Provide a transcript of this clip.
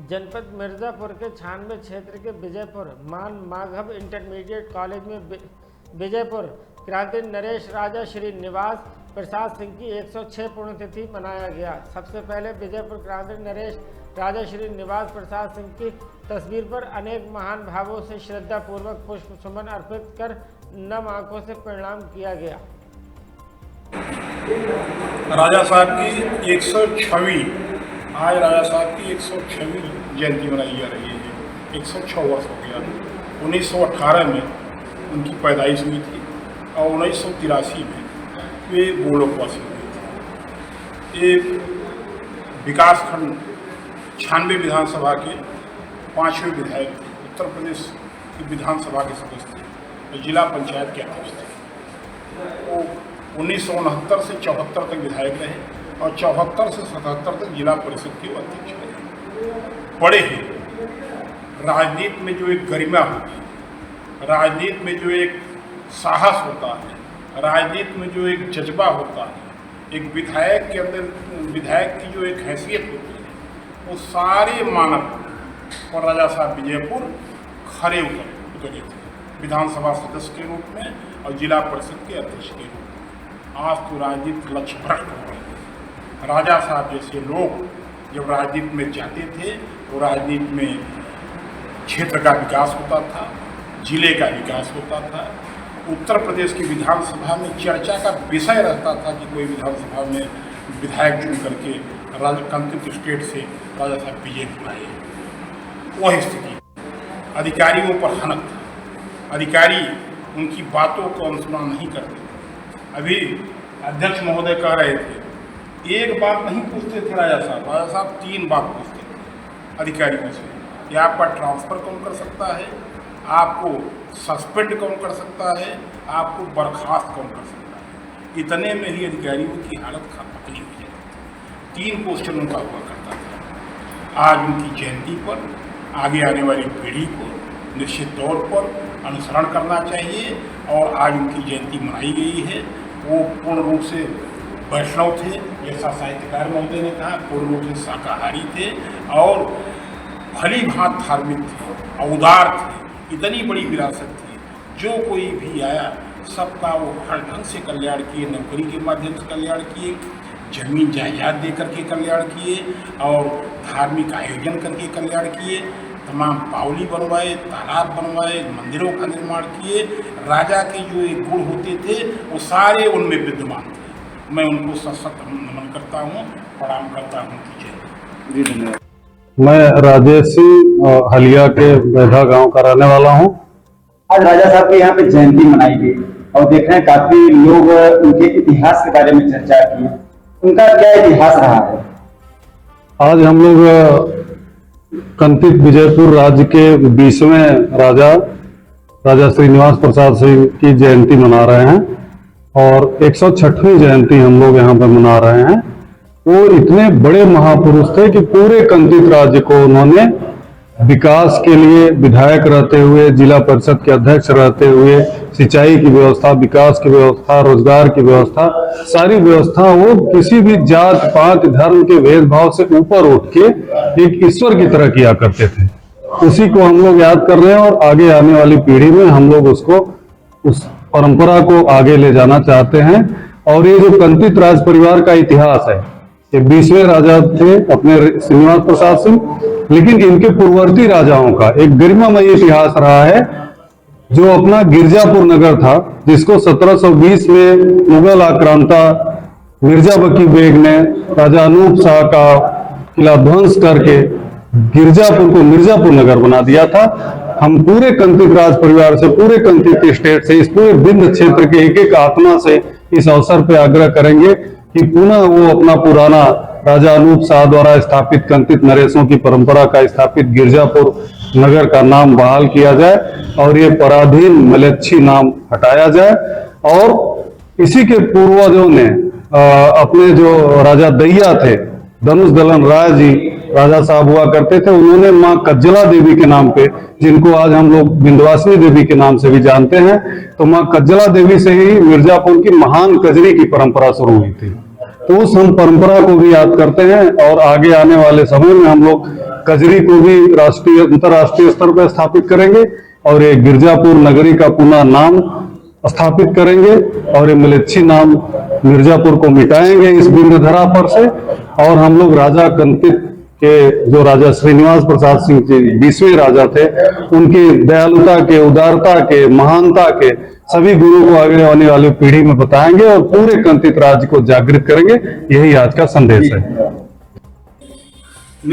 जनपद मिर्जापुर के छानबे क्षेत्र के विजयपुर मान माघव इंटरमीडिएट कॉलेज में विजयपुर क्रांति नरेश राजा श्री निवास प्रसाद सिंह की 106 पुण्यतिथि मनाया गया। सबसे पहले विजयपुर क्रांति नरेश राजा श्री निवास प्रसाद सिंह की तस्वीर पर अनेक महान भावों से श्रद्धापूर्वक पुष्प सुमन अर्पित कर नम आंखों से प्रणाम किया गया। राजा साहब की 106वीं आज राजा साहब की 106वीं जयंती मनाई जा रही है। 106 वर्ष हो गया। 1918 में उनकी पैदाइश हुई थी और 1983 में वे गोलोकवासी हुए थे। ये विकासखंड 96 विधानसभा के 5वें विधायक थे। उत्तर प्रदेश की विधानसभा के सदस्य थे और जिला पंचायत के अध्यक्ष थे। वो 1969 से 74 तक विधायक रहे और 74 से 77 तक जिला परिषद के अध्यक्ष रहे। बड़े ही राजनीति में जो एक गरिमा होती है, राजनीति में जो एक साहस होता है, राजनीति में जो एक जज्बा होता है, एक विधायक के अंदर विधायक की जो एक हैसियत होती है, वो सारे मानक और राजा साहब विजयपुर खरे उतरे थे विधानसभा सदस्य के रूप में और जिला परिषद के अध्यक्ष के रूप में। आज तो राजनीति लक्ष्य भ्रष्ट हो गई। राजा साहब जैसे लोग जब राजनीति में जाते थे तो राजनीति में क्षेत्र का विकास होता था, जिले का विकास होता था। उत्तर प्रदेश की विधानसभा में चर्चा का विषय रहता था कि कोई विधानसभा में विधायक चुन करके कंकित स्टेट से राजा साहब विजयपुर आए। वह स्थिति अधिकारियों पर हनक था। अधिकारी उनकी बातों को अनुसरण नहीं करते। अभी अध्यक्ष महोदय कह रहे थे एक बात नहीं पूछते थे राजा साहब 3 बात पूछते थे अधिकारियों से कि आपका ट्रांसफ़र कौन कर सकता है, आपको सस्पेंड कौन कर सकता है, आपको बर्खास्त कौन कर सकता है। इतने में ही अधिकारियों की हालत पतली हो जाती। 3 क्वेश्चन उनका हुआ करता था। आज उनकी जयंती पर आगे आने वाली पीढ़ी को निश्चित तौर पर अनुसरण करना चाहिए और आज उनकी जयंती मनाई गई है। वो पूर्ण रूप से वैष्णव थे, जैसा साहित्यकार महोदय ने कहा, पूर्ण रूप से शाकाहारी थे और भली भांत धार्मिक थे, उदार थे। इतनी बड़ी विरासत थी, जो कोई भी आया सबका वो हर ढंग से कल्याण किए। नौकरी के माध्यम से कल्याण किए, जमीन जायदाद दे करके कल्याण किए और धार्मिक आयोजन करके कल्याण किए। तमाम पावली बनवाए, तालाब बनवाए, मंदिरों का निर्माण किए। राजा के जो एक गुण होते थे वो सारे उनमें विद्यमान थे। मैं उनको सशक्त नमन करता हूँ, प्रणाम करता हूँ। जी धन्यवाद। मैं राजेश सिंह हलिया के बैधा गांव का रहने वाला हूं। आज राजा साहब के यहाँ पे जयंती मनाई गई और देख रहे हैं काफी लोग उनके इतिहास के बारे में चर्चा की। उनका क्या इतिहास रहा है? आज हम लोग कंकित विजयपुर राज्य के 20वें राजा श्रीनिवास प्रसाद सिंह की जयंती मना रहे हैं और 106वीं जयंती हम लोग यहाँ पर मना रहे हैं। वो इतने बड़े महापुरुष थे कि पूरे कंकित राज्य को उन्होंने विकास के लिए विधायक रहते हुए, जिला परिषद के अध्यक्ष रहते हुए, सिंचाई की व्यवस्था, विकास की व्यवस्था, रोजगार की व्यवस्था, सारी व्यवस्था वो किसी भी जात पात धर्म के भेदभाव से ऊपर उठ के एक ईश्वर की तरह किया करते थे। उसी को हम लोग याद कर रहे हैं और आगे आने वाली पीढ़ी में हम लोग उस परंपरा को आगे ले जाना चाहते हैं। और ये जो कंकित राज परिवार का इतिहास है, ये 20वें राजा थे अपने श्रीनिवास प्रसाद सिंह, लेकिन इनके पूर्ववर्ती राजाओं का एक गरिमामय इतिहास रहा है। जो अपना गिरजापुर नगर था, जिसको 1720 में मुगल आक्रांता मिर्जा बकी बेग ने राजा अनूप शाह का किला ध्वंस करके गिरजापुर को मिर्जापुर नगर बना दिया था। हम पूरे कंकित राज परिवार से, पूरे कंकित स्टेट से, इस पूरे विंध्य क्षेत्र के एक एक आत्मा से इस अवसर पे आग्रह करेंगे कि पुनः वो अपना पुराना राजा अनूप शाह द्वारा स्थापित कंकित नरेशों की परंपरा का स्थापित गिरजापुर नगर का नाम बहाल किया जाए और ये पराधीन मलेच्छी नाम हटाया जाए। और इसी के पूर्वजों ने अपने जो राजा दैया थे, धनुष दलन राय जी राजा साहब हुआ करते थे, उन्होंने माँ कज्जला देवी के नाम पे, जिनको आज हम लोग विंध्यवासिनी देवी के नाम से भी जानते हैं, तो माँ कज्जला देवी से ही मिर्जापुर की महान कजरी की परंपरा शुरू हुई थी। तो उस हम परंपरा को भी याद करते हैं और आगे आने वाले समय में हम लोग कजरी को भी राष्ट्रीय अंतर्राष्ट्रीय स्तर पर स्थापित करेंगे और ये गिरजापुर नगरी का पुनः नाम स्थापित करेंगे और ये मलेच्छी नाम मिर्जापुर को मिटाएंगे इस बिंदधरा पर से। और हम लोग राजा कंतित के जो राजा श्रीनिवास प्रसाद सिंह जी 20वें राजा थे, उनकी दयालुता के, उदारता के, महानता के सभी गुरु को आगे आने वाली पीढ़ी में बताएंगे और पूरे कंतित राज्य को जागृत करेंगे। यही आज का संदेश है।